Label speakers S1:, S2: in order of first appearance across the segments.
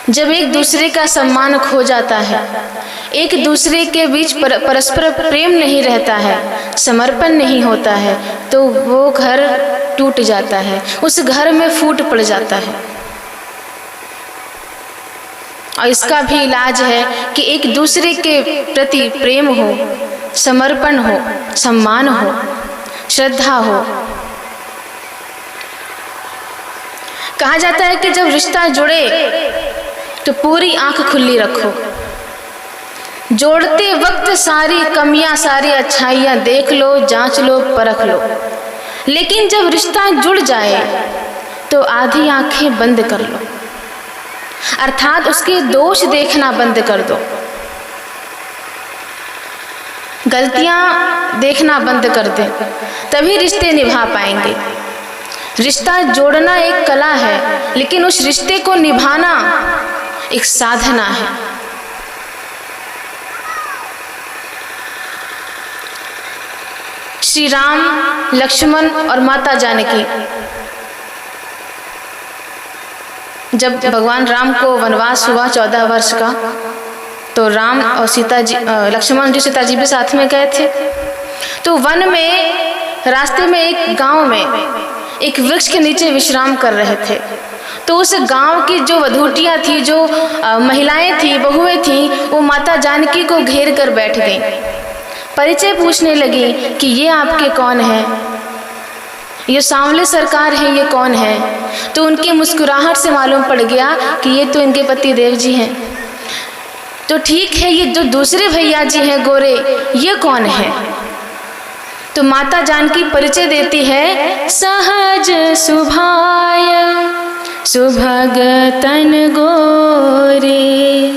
S1: जब एक दूसरे का सम्मान खो जाता है, एक दूसरे के बीच परस्पर प्रेम नहीं रहता है, समर्पण नहीं होता है, तो वो घर टूट जाता है, उस घर में फूट पड़ जाता है। और इसका भी इलाज है कि एक दूसरे के प्रति प्रेम हो, समर्पण हो, सम्मान हो, श्रद्धा हो। कहा जाता है कि जब रिश्ता जुड़े तो पूरी आंख खुली रखो, जोड़ते वक्त सारी कमियां सारी अच्छाइयां देख लो, जांच लो, परख लो। लेकिन जब रिश्ता जुड़ जाए तो आधी आंखें बंद कर लो, अर्थात उसके दोष देखना बंद कर दो, गलतियां देखना बंद कर दे, तभी रिश्ते निभा पाएंगे। रिश्ता जोड़ना एक कला है, लेकिन उस रिश्ते को निभाना एक साधना है। श्री राम, लक्ष्मण और माता जानकी, जब भगवान राम को वनवास हुआ 14 वर्ष का, तो राम और सीता जी, लक्ष्मण जी सीता जी भी साथ में गए थे। तो वन में रास्ते में एक गांव में एक वृक्ष के नीचे विश्राम कर रहे थे। तो उस गांव की जो वधूटियां थी, जो महिलाएं थी, बहुएं थी, वो माता जानकी को घेर कर बैठ गईं। परिचय पूछने लगी कि ये आपके कौन है, ये सांवले सरकार है, ये कौन है। तो उनकी मुस्कुराहट से मालूम पड़ गया कि ये तो इनके पति देव जी हैं। तो ठीक है, ये जो दूसरे भैया जी हैं गोरे, ये कौन है। तो माता जानकी परिचय देती है, सहज सुभाय सुभग तन गोरे,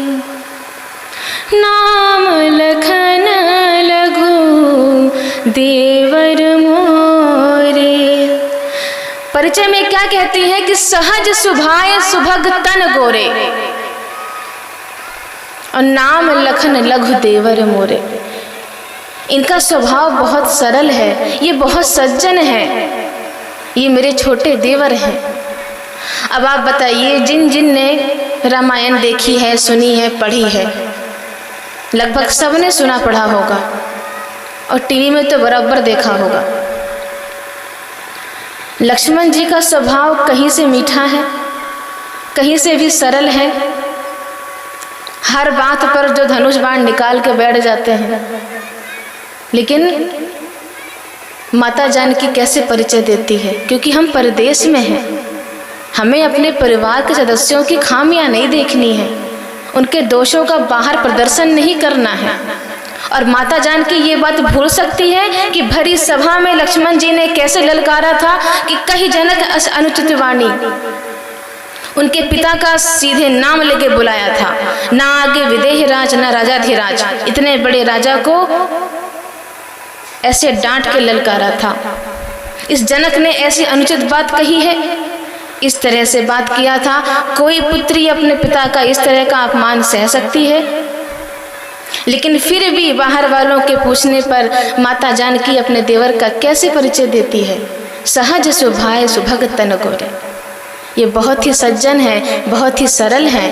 S1: नाम लखन लघु देवर मोरे। परिचय में क्या कहती है कि सहज सुभाय सुभग तन गोरे और नाम लखन लघु देवर मोरे। इनका स्वभाव बहुत सरल है, ये बहुत सज्जन है, ये मेरे छोटे देवर हैं। अब आप बताइए, जिन जिन ने रामायण देखी है, सुनी है, पढ़ी है, लगभग सबने सुना पढ़ा होगा और टीवी में तो बराबर देखा होगा। लक्ष्मण जी का स्वभाव कहीं से मीठा है, कहीं से भी सरल है। हर बात पर जो धनुष बाण निकाल के बैठ जाते हैं। लेकिन माता जानकी कैसे परिचय देती है, क्योंकि हम परदेश में हैं, हमें अपने परिवार के सदस्यों की खामियां नहीं देखनी है, उनके दोषों का बाहर प्रदर्शन नहीं करना है। और माता जानकी ये बात भूल सकती है कि भरी सभा में लक्ष्मण जी ने कैसे ललकारा था कि कही जनक अनुचित वाणी, उनके पिता का सीधे नाम लेके बुलाया था। ना आगे विदेह राज, ना राजाधिराज, इतने बड़े राजा को ऐसे डांट के ललकारा था। इस जनक ने ऐसी अनुचित बात कही है, इस तरह से बात किया था। कोई पुत्री अपने पिता का इस तरह का अपमान सह सकती है? लेकिन फिर भी बाहर वालों के पूछने पर माता जानकी अपने देवर का कैसे परिचय देती है, सहज सुभाय सुभग तन गोरे। ये बहुत ही सज्जन है, बहुत ही सरल है।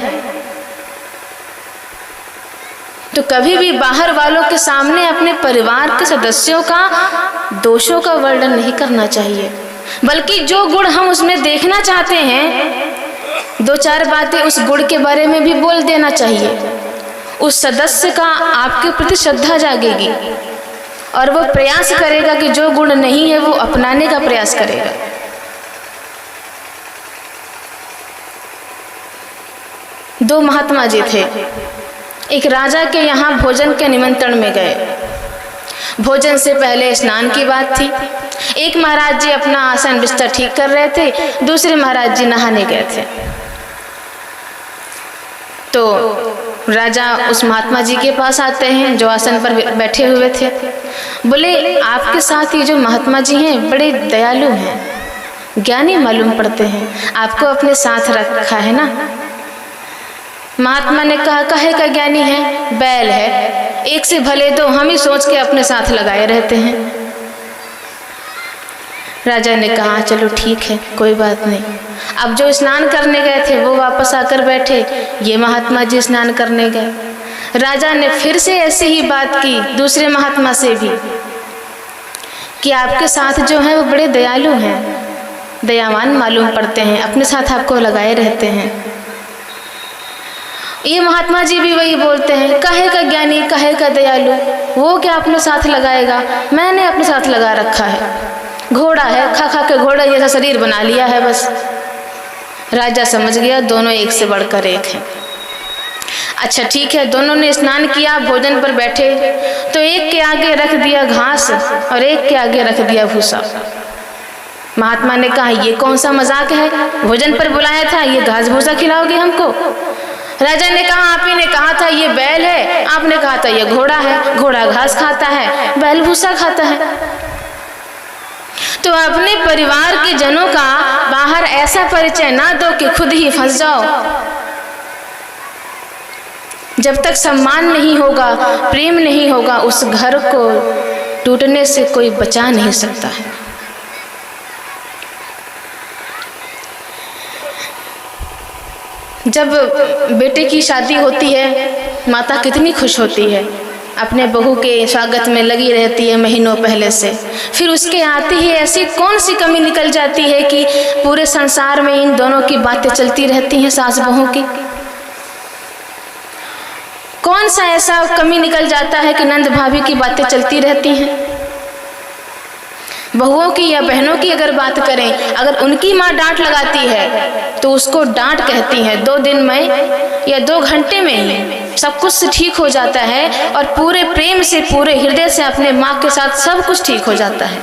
S1: तो कभी भी बाहर वालों के सामने अपने परिवार के सदस्यों का दोषों का वर्णन नहीं करना चाहिए, बल्कि जो गुण हम उसमें देखना चाहते हैं, दो चार बातें उस गुण के बारे में भी बोल देना चाहिए। उस सदस्य का आपके प्रति श्रद्धा जागेगी और वो प्रयास करेगा कि जो गुण नहीं है वो अपनाने का प्रयास करेगा। दो महात्मा जी थे, एक राजा के यहाँ भोजन के निमंत्रण में गए। भोजन से पहले स्नान की बात थी। एक महाराज जी अपना आसन बिस्तर ठीक कर रहे थे, दूसरे महाराज जी नहाने गए थे। तो राजा उस महात्मा जी के पास आते हैं जो आसन पर बैठे हुए थे। बोले, आपके साथ ये जो महात्मा जी हैं बड़े दयालु हैं, ज्ञानी मालूम पड़ते हैं, आपको अपने साथ रखा है ना? महात्मा ने कहा, काहे का ज्ञानी है? बैल है, एक से भले दो, हम ही सोच के अपने साथ लगाए रहते हैं। राजा ने कहा चलो ठीक है, कोई बात नहीं। अब जो स्नान करने गए थे वो वापस आकर बैठे, ये महात्मा जी स्नान करने गए। राजा ने फिर से ऐसी ही बात की दूसरे महात्मा से भी कि आपके साथ जो हैं वो बड़े दयालु हैं, दयावान मालूम पड़ते हैं, अपने साथ आपको लगाए रहते हैं। ये महात्मा जी भी वही बोलते हैं, काहे का ज्ञानी काहे का दयालु, वो क्या अपने साथ लगाएगा, मैंने अपने साथ लगा रखा है, घोड़ा है, खा खा के घोड़ा जैसा शरीर बना लिया है बस। राजा समझ गया दोनों एक से बढ़कर एक हैं। अच्छा ठीक है, दोनों ने स्नान किया, भोजन पर बैठे तो एक के आगे रख दिया घास और एक के आगे रख दिया भूसा। महात्मा ने कहा ये कौन सा मजाक है, भोजन पर बुलाया था, ये घास भूसा खिलाओगे हमको। राजा ने कहा आप ही ने कहा था ये बैल है, आपने कहा था ये घोड़ा है, घोड़ा घास खाता है, बैल भूसा खाता है। तो अपने परिवार के जनों का बाहर ऐसा परिचय ना दो कि खुद ही फंस जाओ। जब तक सम्मान नहीं होगा, प्रेम नहीं होगा, उस घर को टूटने से कोई बचा नहीं सकता है। जब बेटे की शादी होती है माता कितनी खुश होती है, अपने बहू के स्वागत में लगी रहती है महीनों पहले से। फिर उसके आते ही ऐसी कौन सी कमी निकल जाती है कि पूरे संसार में इन दोनों की बातें चलती रहती हैं, सास बहू की। कौन सा ऐसा कमी निकल जाता है कि नंद भाभी की बातें चलती रहती हैं। बहुओं की या बहनों की अगर बात करें, अगर उनकी माँ डांट लगाती है तो उसको डांट कहती हैं, 2 दिन में या 2 घंटे में ही सब कुछ ठीक हो जाता है और पूरे प्रेम से, पूरे हृदय से अपने माँ के साथ सब कुछ ठीक हो जाता है।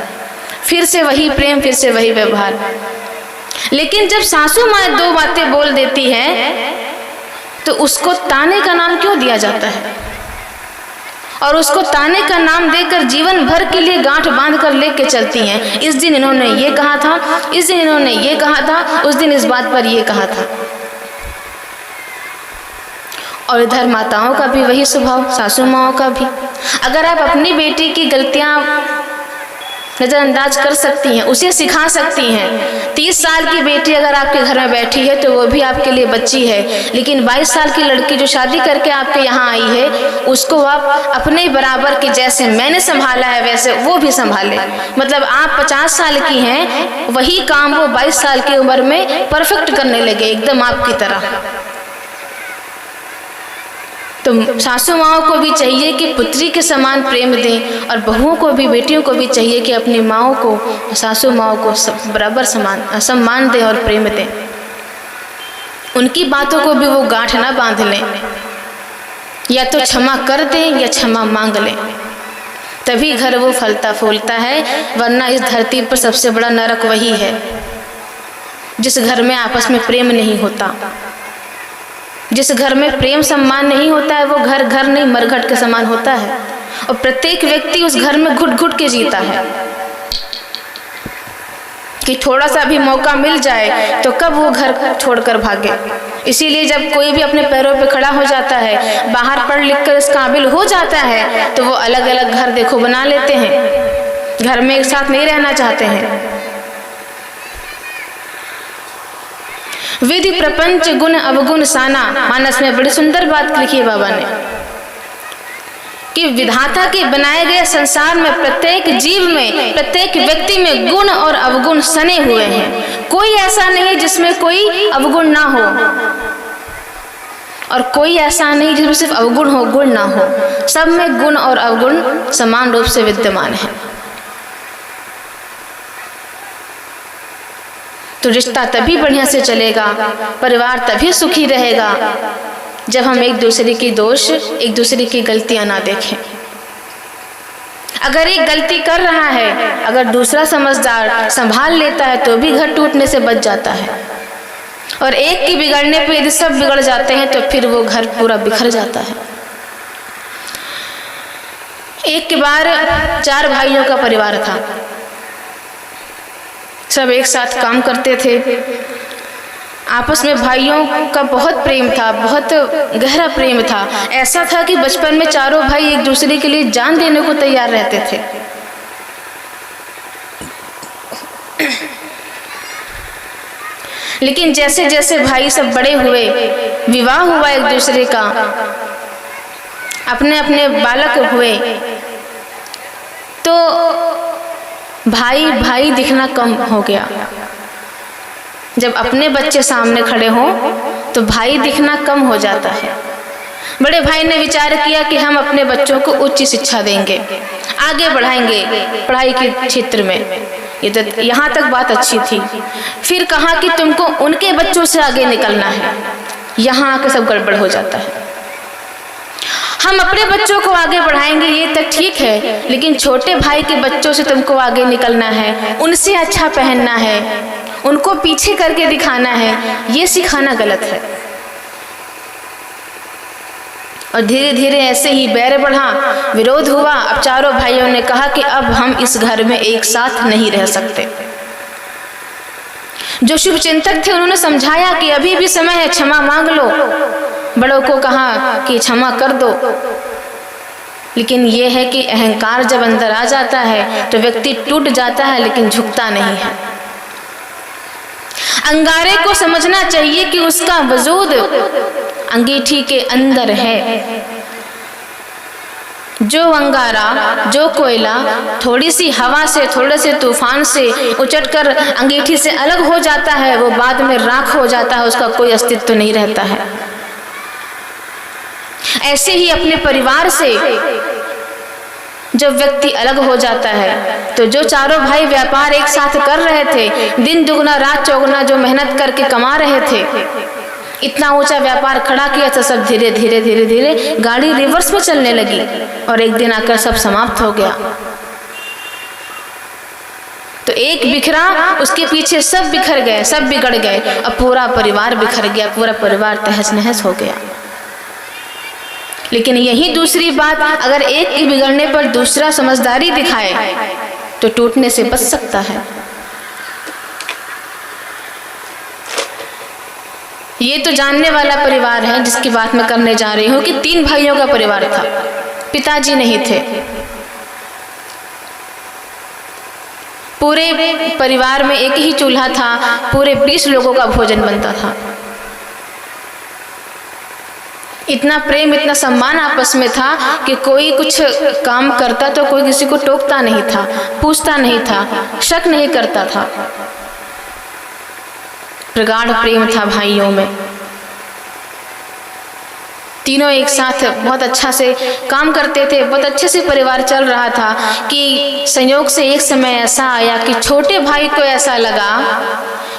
S1: फिर से वही प्रेम, फिर से वही व्यवहार। लेकिन जब सासू माँ 2 बातें बोल देती है तो उसको ताने का नाम क्यों दिया जाता है, और उसको ताने का नाम देकर जीवन भर के लिए गांठ बांध कर लेके चलती हैं। इस दिन इन्होंने ये कहा था, इस दिन इन्होंने ये कहा था, उस दिन इस बात पर ये कहा था। और इधर माताओं का भी वही स्वभाव, सासू माओं का भी। अगर आप अपनी बेटी की गलतियां नज़रअंदाज कर सकती हैं, उसे सिखा सकती हैं। 30 साल की बेटी अगर आपके घर में बैठी है तो वो भी आपके लिए बच्ची है, लेकिन 22 साल की लड़की जो शादी करके आपके यहाँ आई है उसको आप अपने बराबर के, जैसे मैंने संभाला है वैसे वो भी संभाले। मतलब आप 50 साल की हैं, वही काम वो 22 साल की उम्र में परफेक्ट करने लगे, एकदम आपकी तरह। तो सासू माओं को भी चाहिए कि पुत्री के समान प्रेम दें, और बहुओं को भी, बेटियों को भी चाहिए कि अपनी माओं को, सासू माओं को बराबर सम्मान दें और प्रेम दें। उनकी बातों को भी वो गांठ ना बांध लें, या तो क्षमा कर दें या क्षमा मांग लें, तभी घर वो फलता फूलता है। वरना इस धरती पर सबसे बड़ा नरक वही है जिस घर में आपस में प्रेम नहीं होता। जिस घर में प्रेम सम्मान नहीं होता है वो घर घर नहीं, मरघट के समान होता है, और प्रत्येक व्यक्ति उस घर में घुट घुट के जीता है कि थोड़ा सा भी मौका मिल जाए तो कब वो घर छोड़कर भागे। इसीलिए जब कोई भी अपने पैरों पे खड़ा हो जाता है, बाहर पढ़ लिख कर इस काबिल हो जाता है, तो वो अलग अलग घर देखो बना लेते हैं, घर में एक साथ नहीं रहना चाहते हैं। विधि प्रपंच गुण अवगुण साना, मानस में बड़ी सुंदर बात लिखी है बाबा ने कि विधाता के बनाए गए संसार में प्रत्येक जीव में, प्रत्येक व्यक्ति में गुण और अवगुण सने हुए हैं। कोई ऐसा नहीं जिसमें कोई अवगुण ना हो, और कोई ऐसा नहीं जिसमें सिर्फ अवगुण हो, गुण ना हो। सब में गुण और अवगुण समान रूप से विद्यमान है। तो रिश्ता तभी बढ़िया से चलेगा, परिवार तभी सुखी रहेगा जब हम एक दूसरे की दोष, एक दूसरे की गलतियां ना देखें। अगर एक गलती कर रहा है, अगर दूसरा समझदार संभाल लेता है तो भी घर टूटने से बच जाता है, और एक के बिगड़ने पे यदि सब बिगड़ जाते हैं तो फिर वो घर पूरा बिखर जाता है। एक के बार 4 भाइयों का परिवार था, सब एक साथ काम करते थे। आपस में भाइयों का बहुत प्रेम था, बहुत गहरा प्रेम था। ऐसा था कि बचपन में चारों भाई एक दूसरे के लिए जान देने को तैयार रहते थे। लेकिन जैसे जैसे भाई सब बड़े हुए, विवाह हुआ एक दूसरे का, अपने अपने बालक हुए, तो भाई भाई दिखना कम हो गया। जब अपने बच्चे सामने खड़े हों तो भाई दिखना कम हो जाता है। बड़े भाई ने विचार किया कि हम अपने बच्चों को उच्च शिक्षा देंगे, आगे बढ़ाएंगे पढ़ाई के क्षेत्र में। ये तो यहाँ तक बात अच्छी थी। फिर कहा कि तुमको उनके बच्चों से आगे निकलना है। यहाँ आके सब गड़बड़ हो जाता है। हम अपने बच्चों को आगे बढ़ाएंगे ये तक ठीक है, लेकिन छोटे भाई के बच्चों से तुमको आगे निकलना है, उनसे अच्छा पहनना है, उनको पीछे करके दिखाना है, ये सिखाना गलत है। और धीरे धीरे ऐसे ही बैर बढ़ा, विरोध हुआ। अब चारों भाइयों ने कहा कि अब हम इस घर में एक साथ नहीं रह सकते। जो शुभ चिंतक थे उन्होंने समझाया कि अभी भी समय है, क्षमा मांग लो। बड़ों को कहा कि क्षमा कर दो। लेकिन यह है कि अहंकार जब अंदर आ जाता है तो व्यक्ति टूट जाता है, लेकिन झुकता नहीं है। अंगारे को समझना चाहिए कि उसका वजूद अंगीठी के अंदर है। जो अंगारा, जो कोयला थोड़ी सी हवा से, थोड़े से तूफान से उचटकर अंगीठी से अलग हो जाता है, वो बाद में राख हो जाता है, उसका कोई अस्तित्व नहीं रहता है। ऐसे ही अपने परिवार से जब व्यक्ति अलग हो जाता है, तो जो चारों भाई व्यापार एक साथ कर रहे थे, दिन दुगना रात चौगुना जो मेहनत करके कमा रहे थे, इतना ऊंचा व्यापार खड़ा किया था, सब धीरे धीरे धीरे धीरे गाड़ी रिवर्स में चलने लगी और एक दिन आकर सब समाप्त हो गया। तो एक बिखरा, उसके पीछे सब बिखर गए, सब बिगड़ गए, अब पूरा परिवार बिखर गया, पूरा परिवार तहस नहस हो गया। लेकिन यही दूसरी बात, अगर एक के बिगड़ने पर दूसरा समझदारी दिखाए तो टूटने से बच सकता है। ये तो जानने वाला परिवार है जिसकी बात मैं करने जा रही हूँ कि 3 भाइयों का परिवार था, पिताजी नहीं थे। पूरे परिवार में एक ही चूल्हा था, पूरे 20 लोगों का भोजन बनता था। इतना प्रेम, इतना सम्मान आपस में था कि कोई कुछ काम करता तो कोई किसी को टोकता नहीं था, पूछता नहीं था, शक नहीं करता था। प्रगाढ़ प्रेम था भाइयों में। तीनों एक साथ बहुत अच्छा से काम करते थे, बहुत अच्छे से परिवार चल रहा था कि संयोग से एक समय ऐसा आया कि छोटे भाई को ऐसा लगा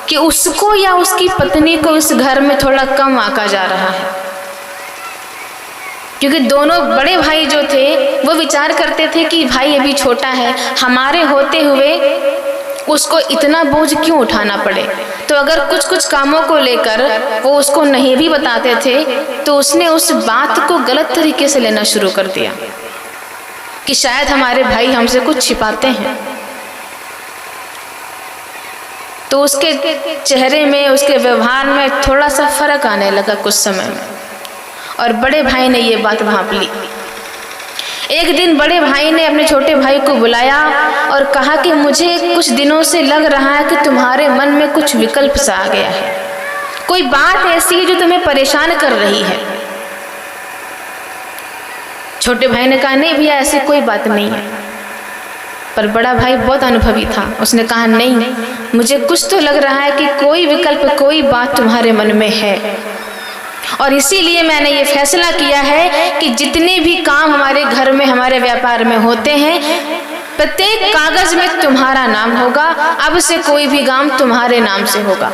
S1: कि उसको या उसकी पत्नी को इस घर में थोड़ा कम आंका जा रहा है। क्योंकि दोनों बड़े भाई जो थे वो विचार करते थे कि भाई अभी छोटा है, हमारे होते हुए उसको इतना बोझ क्यों उठाना पड़े। तो अगर कुछ कुछ कामों को लेकर वो उसको नहीं भी बताते थे तो उसने उस बात को गलत तरीके से लेना शुरू कर दिया कि शायद हमारे भाई हमसे कुछ छिपाते हैं। तो उसके चेहरे में, उसके व्यवहार में थोड़ा सा फर्क आने लगा कुछ समय में, और बड़े भाई ने ये बात भांप ली। एक दिन बड़े भाई ने अपने छोटे भाई को बुलाया और कहा कि मुझे कुछ दिनों से लग रहा है कि तुम्हारे मन में कुछ विकल्प सा आ गया है, कोई बात ऐसी है जो तुम्हें परेशान कर रही है। छोटे भाई ने कहा नहीं भैया, ऐसी कोई बात नहीं है। पर बड़ा भाई बहुत अनुभवी था, उसने कहा नहीं, मुझे कुछ तो लग रहा है कि कोई विकल्प, कोई बात तुम्हारे मन में है, और इसीलिए मैंने ये फैसला किया है कि जितने भी काम हमारे घर में, हमारे व्यापार में होते हैं, प्रत्येक कागज में तुम्हारा नाम होगा। अब से कोई भी काम तुम्हारे नाम से होगा।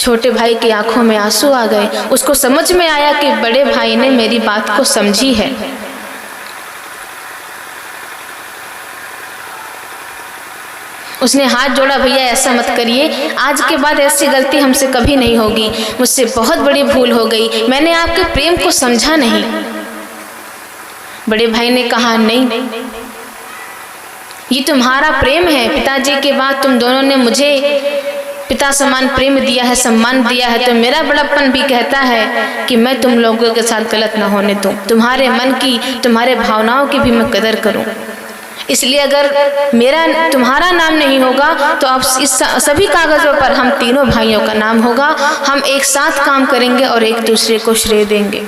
S1: छोटे भाई की आंखों में आंसू आ गए। उसको समझ में आया कि बड़े भाई ने मेरी बात को समझी है। उसने हाथ जोड़ा, भैया ऐसा मत करिए, आज के बाद ऐसी गलती हमसे कभी नहीं होगी, मुझसे बहुत बड़ी भूल हो गई, मैंने आपके प्रेम को समझा नहीं। बड़े भाई ने कहा नहीं, ये तुम्हारा प्रेम है, पिताजी के बाद तुम दोनों ने मुझे पिता समान प्रेम दिया है, सम्मान दिया है, तो मेरा बड़प्पन भी कहता है कि मैं तुम लोगों के साथ गलत ना होने दूं, तुम्हारे मन की, तुम्हारे भावनाओं की भी मैं कदर करूं। इसलिए अगर मेरा तुम्हारा नाम नहीं होगा तो अब इस सभी कागज़ों पर हम तीनों भाइयों का नाम होगा। हम एक साथ काम करेंगे और एक दूसरे को श्रेय देंगे।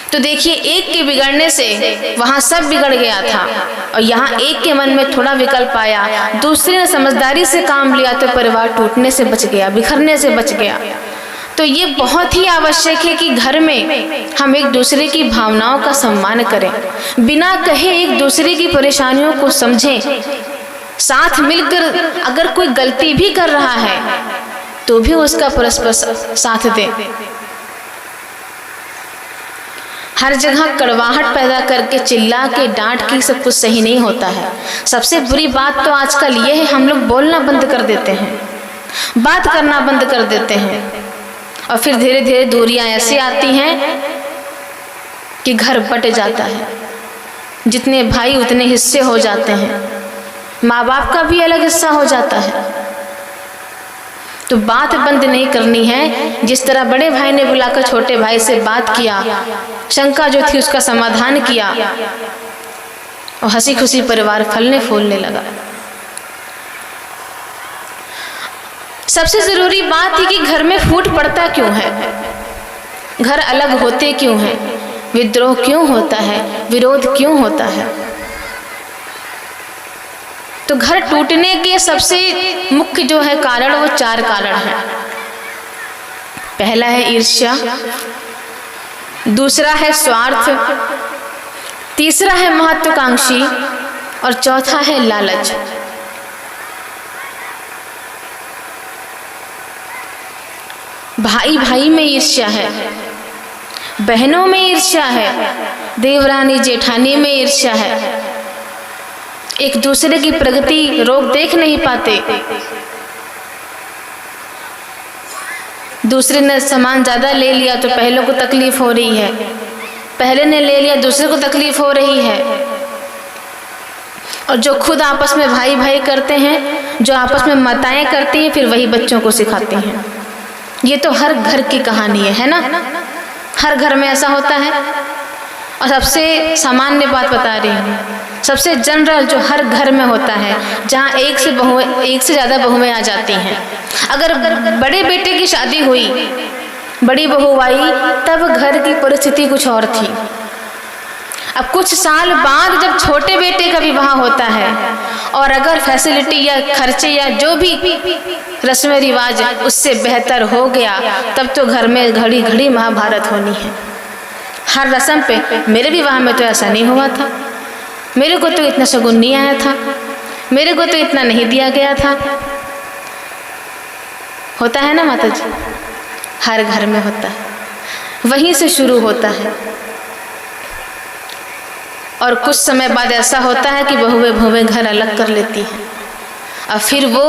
S1: तो देखिए, एक के बिगड़ने से वहाँ सब बिगड़ गया था और यहाँ एक के मन में थोड़ा विकल्प आया, दूसरे ने समझदारी से काम लिया तो परिवार टूटने से बच गया, बिखरने से बच गया। तो ये बहुत ही आवश्यक है कि घर में हम एक दूसरे की भावनाओं का सम्मान करें, बिना कहे एक दूसरे की परेशानियों को समझें, साथ मिलकर अगर कोई गलती भी कर रहा है तो भी उसका परस्पर साथ दें। हर जगह कड़वाहट पैदा करके चिल्ला के डांट के सब कुछ सही नहीं होता है। सबसे बुरी बात तो आजकल ये है, हम लोग बोलना बंद कर देते हैं, बात करना बंद कर देते हैं और फिर धीरे धीरे दूरियां ऐसी आती हैं कि घर बट जाता है। जितने भाई उतने हिस्से हो जाते हैं, माँ बाप का भी अलग हिस्सा हो जाता है। तो बात बंद नहीं करनी है। जिस तरह बड़े भाई ने बुलाकर छोटे भाई से बात किया, शंका जो थी उसका समाधान किया और हंसी खुशी परिवार फलने फूलने लगा। सबसे जरूरी बात है कि घर में फूट पड़ता क्यों है, घर अलग होते क्यों हैं, विद्रोह क्यों होता है, विरोध क्यों होता है। तो घर टूटने के सबसे मुख्य जो है कारण, वो 4 कारण हैं। पहला है ईर्ष्या, दूसरा है स्वार्थ, तीसरा है महत्वाकांक्षी और चौथा है लालच। भाई भाई में ईर्ष्या है, बहनों में ईर्ष्या है, देवरानी जेठानी में ईर्ष्या है, एक दूसरे की प्रगति रोक देख नहीं पाते। दूसरे ने सामान ज्यादा ले लिया तो पहले को तकलीफ हो रही है, पहले ने ले लिया दूसरे को तकलीफ हो रही है। और जो खुद आपस में भाई भाई करते हैं, जो आपस में माताएं करती हैं, फिर वही बच्चों को सिखाती हैं। ये तो हर घर की कहानी है ना, हर घर में ऐसा होता है। और सबसे सामान्य बात बता रही हूँ, सबसे जनरल जो हर घर में होता है, जहाँ एक से ज़्यादा बहुएं आ जाती हैं। अगर बड़े बेटे की शादी हुई, बड़ी बहू आई, तब घर की परिस्थिति कुछ और थी। अब कुछ साल बाद जब छोटे बेटे का विवाह होता है और अगर फैसिलिटी या खर्चे या जो भी रस्म रिवाज उससे बेहतर हो गया, तब तो घर में घड़ी घड़ी महाभारत होनी है। हर रस्म पे, मेरे विवाह में तो ऐसा नहीं हुआ था, मेरे को तो इतना शगुन नहीं आया था, मेरे को तो इतना नहीं दिया गया था। होता है ना माता जी, हर घर में होता है, वहीं से शुरू होता है। और कुछ समय बाद ऐसा होता है कि बहुएं घर अलग कर लेती हैं और फिर वो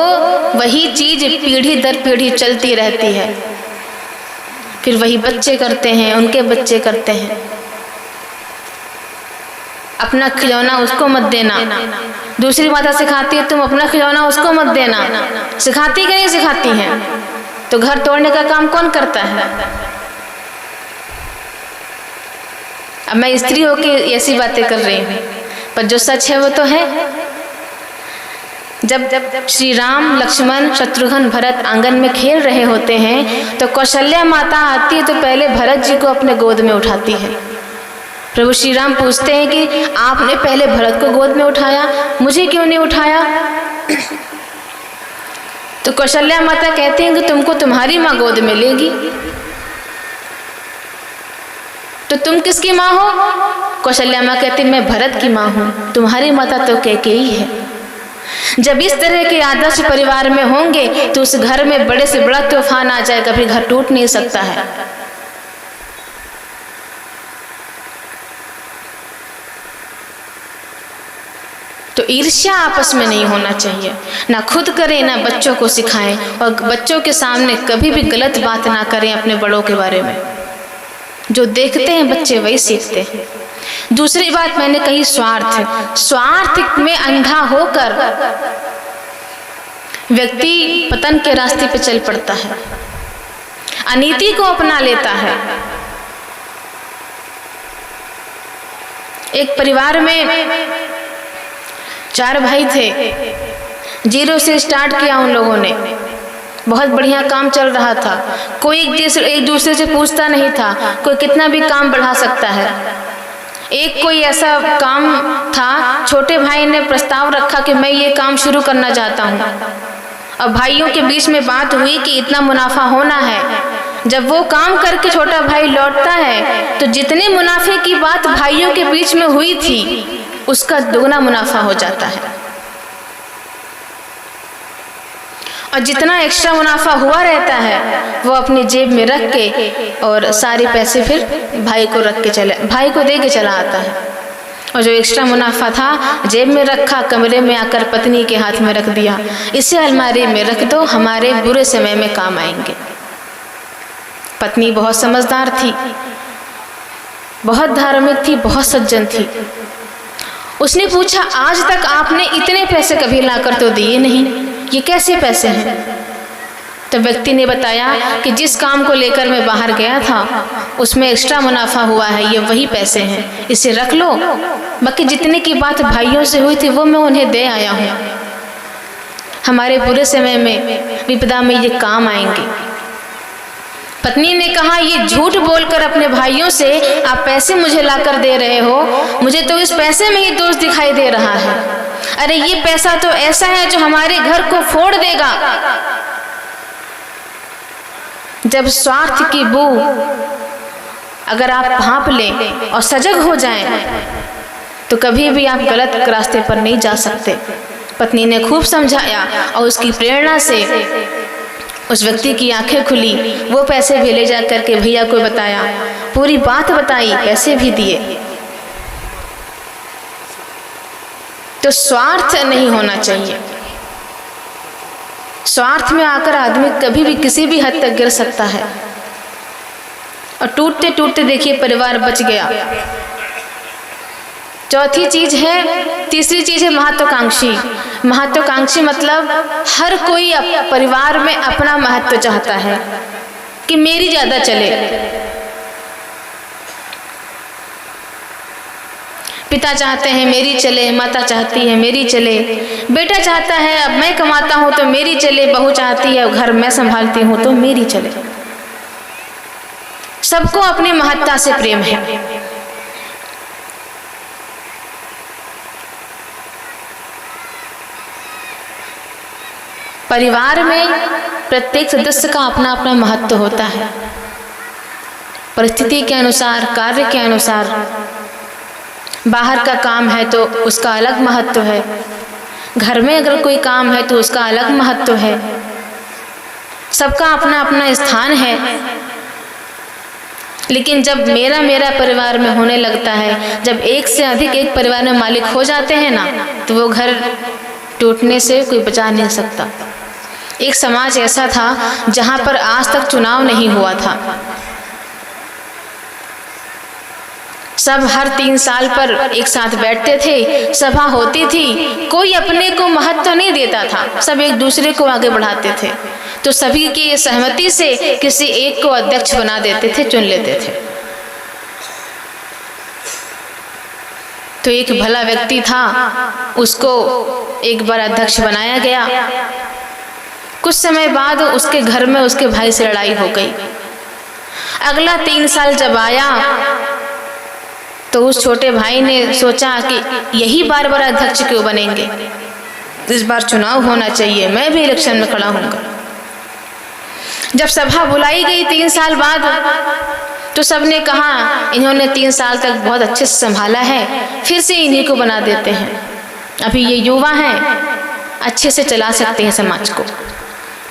S1: वही चीज पीढ़ी दर पीढ़ी चलती रहती है। फिर वही बच्चे करते हैं, उनके बच्चे करते हैं। अपना खिलौना उसको मत देना, दूसरी माता सिखाती है तुम अपना खिलौना उसको मत देना। सिखाती कि नहीं सिखाती हैं? तो घर तोड़ने का काम कौन करता है? अब मैं स्त्री होके ऐसी बातें कर रही हूँ, पर जो सच है वो तो है। जब श्री राम, लक्ष्मण, शत्रुघ्न, भरत आंगन में खेल रहे होते हैं तो कौशल्या माता आती है तो पहले भरत जी को अपने गोद में उठाती है। प्रभु श्री राम पूछते हैं कि आपने पहले भरत को गोद में उठाया, मुझे क्यों नहीं उठाया? तो कौशल्या माता कहती हैं कि तुमको तुम्हारी माँ गोद में लेगी। तो तुम किसकी माँ हो? कौशल्या माँ कहती मैं भरत की माँ हूँ, तुम्हारी माता तो कैकेयी है। जब इस तरह के आदर्श परिवार में होंगे तो उस घर में बड़े से बड़ा तूफान आ जाए, कभी घर टूट नहीं सकता है। तो ईर्ष्या आपस में नहीं होना चाहिए, ना खुद करें ना बच्चों को सिखाएं, और बच्चों के सामने कभी भी गलत बात ना करें अपने बड़ों के बारे में। जो देखते हैं बच्चे वही सीखते हैं। दूसरी बात मैंने कही स्वार्थ में अंधा होकर व्यक्ति पतन के रास्ते पे चल पड़ता है, अनीति को अपना लेता है। एक परिवार में 4 भाई थे, 0 से स्टार्ट किया उन लोगों ने। बहुत बढ़िया काम चल रहा था, कोई एक दूसरे से पूछता नहीं था, कोई कितना भी काम बढ़ा सकता है। एक कोई ऐसा काम था, छोटे भाई ने प्रस्ताव रखा कि मैं ये काम शुरू करना चाहता हूँ। अब भाइयों के बीच में बात हुई कि इतना मुनाफा होना है। जब वो काम करके छोटा भाई लौटता है तो जितने मुनाफे की बात भाइयों के बीच में हुई थी उसका दुगना मुनाफा हो जाता है, और जितना एक्स्ट्रा मुनाफा हुआ रहता है वो अपनी जेब में रख के और सारे पैसे फिर भाई को दे के चला आता है। और जो एक्स्ट्रा मुनाफा था जेब में रखा, कमरे में आकर पत्नी के हाथ में रख दिया, इसे अलमारी में रख दो, हमारे बुरे समय में काम आएंगे। पत्नी बहुत समझदार थी, बहुत धार्मिक थी, बहुत सज्जन थी। उसने पूछा, आज तक आपने इतने पैसे कभी लाकर तो दिए नहीं, ये कैसे पैसे हैं? तो व्यक्ति ने बताया कि जिस काम को लेकर मैं बाहर गया था उसमें एक्स्ट्रा मुनाफा हुआ है, ये वही पैसे हैं, इसे रख लो, बाकी जितने की बात भाइयों से हुई थी वो मैं उन्हें दे आया हूँ, हमारे बुरे समय में, विपदा में ये काम आएंगे। पत्नी ने कहा, ये झूठ बोलकर अपने भाइयों से आप पैसे मुझे लाकर दे रहे हो, मुझे तो इस पैसे में ही दोष दिखाई दे रहा है। अरे ये पैसा तो ऐसा है जो हमारे घर को फोड़ देगा। जब स्वार्थ की बू अगर आप भांप लें और सजग हो जाएं तो कभी भी आप गलत रास्ते पर नहीं जा सकते। पत्नी ने खूब समझाया और उसकी प्रेरणा से उस व्यक्ति की आंखें खुली। वो पैसे भी ले जा करके भैया को बताया, पूरी बात बताई, पैसे भी दिए। तो स्वार्थ नहीं होना चाहिए। स्वार्थ में आकर आदमी कभी भी किसी भी हद तक गिर सकता है, और टूटते टूटते देखिए परिवार बच गया। चौथी चीज है, तीसरी चीज है महत्वाकांक्षी। महत्वाकांक्षी मतलब हर कोई परिवार में अपना महत्व चाहता है कि मेरी ज्यादा चले। पिता चाहते हैं मेरी चले, माता चाहती है मेरी चले, बेटा चाहता है अब मैं कमाता हूं तो मेरी चले, बहू चाहती है घर मैं संभालती हूं तो मेरी चले। सबको अपनी महत्ता से प्रेम है। परिवार में प्रत्येक सदस्य का अपना अपना महत्व होता है, परिस्थिति के अनुसार, कार्य के अनुसार। बाहर का काम है तो उसका अलग महत्व है, घर में अगर कोई काम है तो उसका अलग महत्व है। सबका अपना अपना स्थान है। लेकिन जब मेरा मेरा परिवार में होने लगता है, जब एक से अधिक एक परिवार में मालिक हो जाते हैं ना, तो वो घर टूटने से कोई बचा नहीं सकता। एक समाज ऐसा था जहां पर आज तक चुनाव नहीं हुआ था। सब हर 3 साल पर एक साथ बैठते थे, सभा होती थी, कोई अपने को महत्व नहीं देता था, सब एक दूसरे को आगे बढ़ाते थे। तो सभी की सहमति से किसी एक को अध्यक्ष बना देते थे, चुन लेते थे। तो एक भला व्यक्ति था, उसको एक बार अध्यक्ष बनाया गया। कुछ समय बाद उसके घर में उसके भाई से लड़ाई हो गई। अगला 3 साल जब आया तो उस छोटे भाई ने सोचा कि यही बार बार अध्यक्ष क्यों बनेंगे, इस बार चुनाव होना चाहिए, मैं भी इलेक्शन में खड़ा होऊंगा। जब सभा बुलाई गई 3 साल बाद, तो सबने कहा इन्होंने 3 साल तक बहुत अच्छे से संभाला है, फिर से इन्हीं को बना देते हैं, अभी ये युवा हैं, अच्छे से चला सकते हैं समाज को।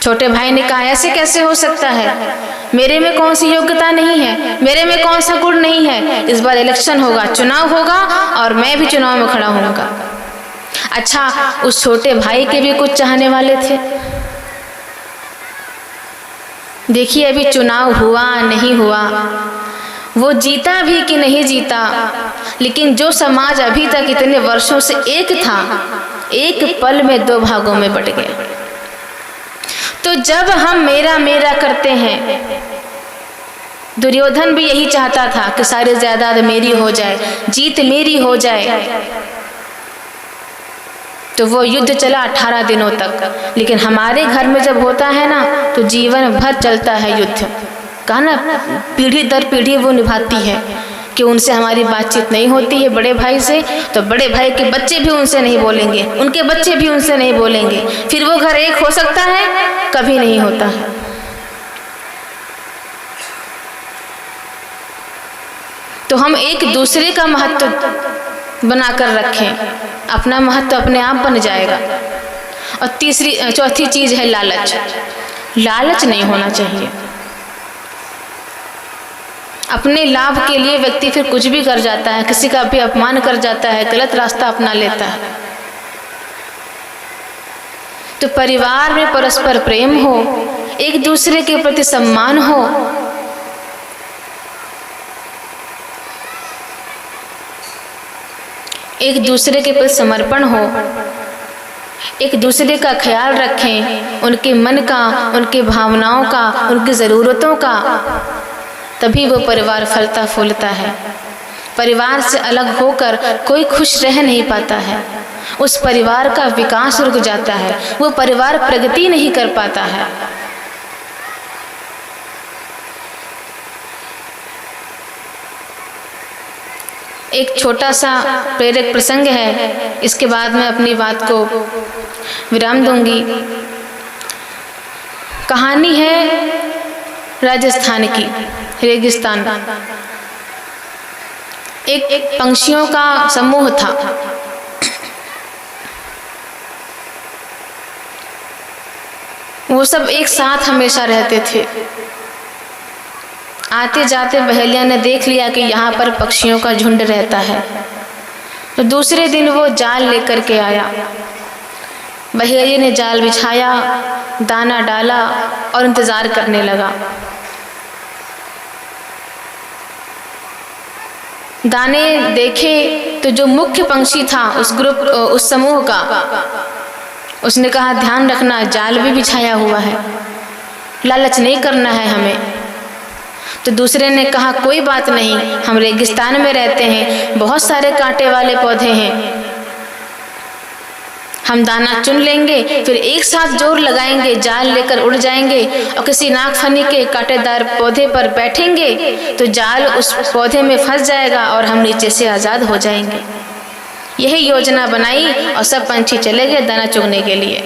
S1: छोटे भाई ने कहा ऐसे कैसे हो सकता है, मेरे में कौन सी योग्यता नहीं है, मेरे में कौन सा गुण नहीं है, इस बार इलेक्शन होगा, चुनाव होगा और मैं भी चुनाव में खड़ा होऊंगा। अच्छा, उस छोटे भाई के भी कुछ चाहने वाले थे। देखिए अभी चुनाव हुआ नहीं हुआ, वो जीता भी कि नहीं जीता, लेकिन जो समाज अभी तक इतने वर्षों से एक था, एक पल में 2 भागों में बट गया। तो जब हम मेरा मेरा करते हैं, दुर्योधन भी यही चाहता था कि सारी जायदाद मेरी हो जाए, जीत मेरी हो जाए। तो वो युद्ध चला 18 दिनों तक। लेकिन हमारे घर में जब होता है ना तो जीवन भर चलता है युद्ध। कहा ना, पीढ़ी दर पीढ़ी वो निभाती है कि उनसे हमारी बातचीत नहीं होती है बड़े भाई से, तो बड़े भाई के बच्चे भी उनसे नहीं बोलेंगे, उनके बच्चे भी उनसे नहीं बोलेंगे, फिर वो घर एक हो सकता है? कभी नहीं होता है। तो हम एक दूसरे का महत्व बनाकर रखें, अपना महत्व अपने आप बन जाएगा। और चौथी चीज है लालच। लालच नहीं होना चाहिए। अपने लाभ के लिए व्यक्ति फिर कुछ भी कर जाता है, किसी का भी अपमान कर जाता है, गलत रास्ता अपना लेता है। तो परिवार में परस्पर प्रेम हो, एक दूसरे के प्रति सम्मान हो, एक दूसरे के प्रति समर्पण हो, एक दूसरे का ख्याल रखें, उनके मन का, उनकी भावनाओं का, उनकी ज़रूरतों का, तभी वो परिवार फलता फूलता है। परिवार से अलग होकर कोई खुश रह नहीं पाता है, उस परिवार का विकास रुक जाता है, वो परिवार प्रगति नहीं कर पाता है। एक छोटा सा प्रेरक प्रसंग है, इसके बाद मैं अपनी बात को विराम दूंगी। कहानी है राजस्थान की, रेगिस्तान। एक पंछियों का समूह था। वो सब एक साथ हमेशा रहते थे। आते जाते बहेलिया ने देख लिया कि यहाँ पर पक्षियों का झुंड रहता है, तो दूसरे दिन वो जाल लेकर के आया। बहेलिया ने जाल बिछाया, दाना डाला और इंतज़ार करने लगा। दाने देखे तो जो मुख्य पंछी था उस समूह का, उसने कहा ध्यान रखना, जाल भी बिछाया हुआ है, लालच नहीं करना है हमें। तो दूसरे ने कहा कोई बात नहीं, हम रेगिस्तान में रहते हैं, बहुत सारे कांटे वाले पौधे हैं, हम दाना चुन लेंगे, फिर एक साथ जोर लगाएंगे, जाल लेकर उड़ जाएंगे और किसी नागफनी के कांटेदार पौधे पर बैठेंगे तो जाल उस पौधे में फंस जाएगा और हम नीचे से आज़ाद हो जाएंगे। यही योजना बनाई और सब पंछी चले गए दाना चुगने के लिए।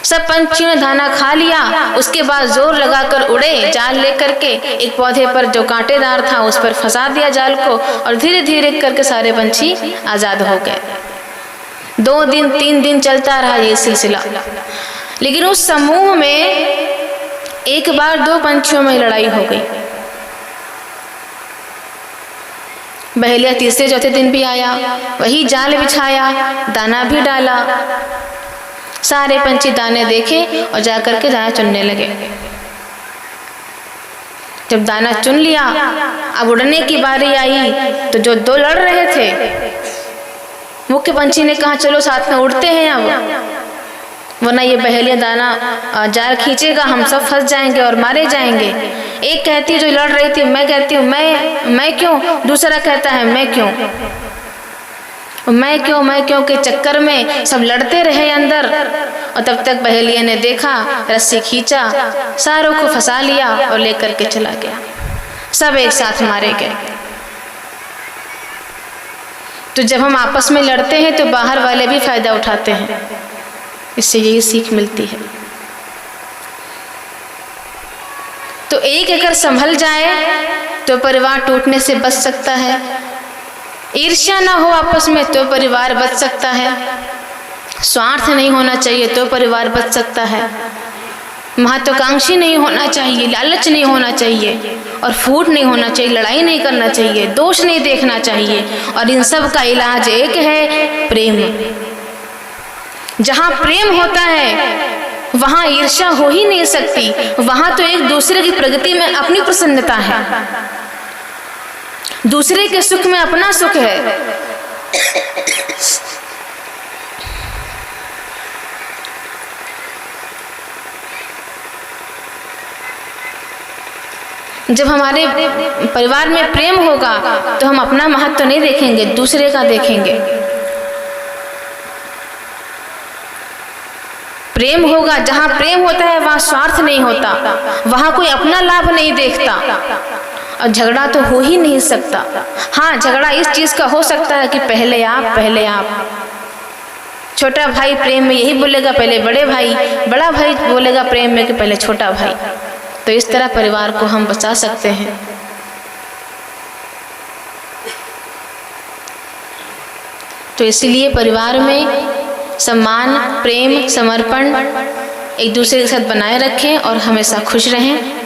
S1: सब पंछियों ने दाना खा लिया, उसके बाद जोर लगाकर उड़े, जाल लेकर के एक पौधे पर जो कांटेदार था उस पर फंसा दिया जाल को, और धीरे धीरे करके सारे पंछी आज़ाद हो गए। 2 दिन 3 दिन चलता रहा ये सिलसिला। लेकिन उस समूह में एक बार 2 पंछियों में लड़ाई हो गई। बहेलिया तीसरे चौथे दिन भी आया, वही जाल बिछाया, दाना भी डाला। सारे पंछी दाने देखे और जाकर के दाना चुनने लगे। जब दाना चुन लिया, अब उड़ने की बारी आई तो जो 2 लड़ रहे थे, मुख्य पंछी ने कहा चलो साथ में उड़ते हैं अब, वरना ये बहेलिया दाना जाल खींचेगा, हम सब फंस जाएंगे और मारे जाएंगे। एक कहती है जो लड़ रही थी, मैं कहती हूँ मैं क्यों, दूसरा कहता है मैं क्यों के चक्कर में सब लड़ते रहे अंदर। और तब तक बहेलिया ने देखा, रस्सी खींचा, सारों को फंसा लिया और लेकर के चला गया। सब एक साथ मारे गए। तो जब हम आपस में लड़ते हैं तो बाहर वाले भी फायदा उठाते हैं, इससे यही सीख मिलती है। तो एक अगर संभल जाए तो परिवार टूटने से बच सकता है, ईर्ष्या ना हो आपस में तो परिवार बच सकता है, स्वार्थ नहीं होना चाहिए तो परिवार बच सकता है, महत्वाकांक्षी नहीं होना चाहिए, लालच नहीं होना चाहिए और फूट नहीं होना चाहिए, लड़ाई नहीं करना चाहिए, दोष नहीं देखना चाहिए। और इन सब का इलाज एक है, प्रेम। जहाँ प्रेम होता है वहाँ ईर्ष्या हो ही नहीं सकती, वहाँ तो एक दूसरे की प्रगति में अपनी प्रसन्नता है, दूसरे के सुख में अपना सुख है। जब हमारे परिवार में प्रेम होगा तो हम अपना महत्व नहीं देखेंगे, दूसरे का देखेंगे। प्रेम होगा, जहाँ प्रेम होता है वहाँ स्वार्थ नहीं होता, वहाँ कोई अपना लाभ नहीं देखता, और झगड़ा तो हो ही नहीं सकता। हाँ, झगड़ा इस चीज़ का हो सकता है कि पहले आप। छोटा भाई प्रेम में यही बोलेगा पहले बड़े भाई, बड़ा भाई बोलेगा प्रेम में कि पहले छोटा भाई। तो इस तरह परिवार को हम बचा सकते हैं। तो इसलिए परिवार में सम्मान, प्रेम, समर्पण एक दूसरे के साथ बनाए रखें और हमेशा खुश रहें।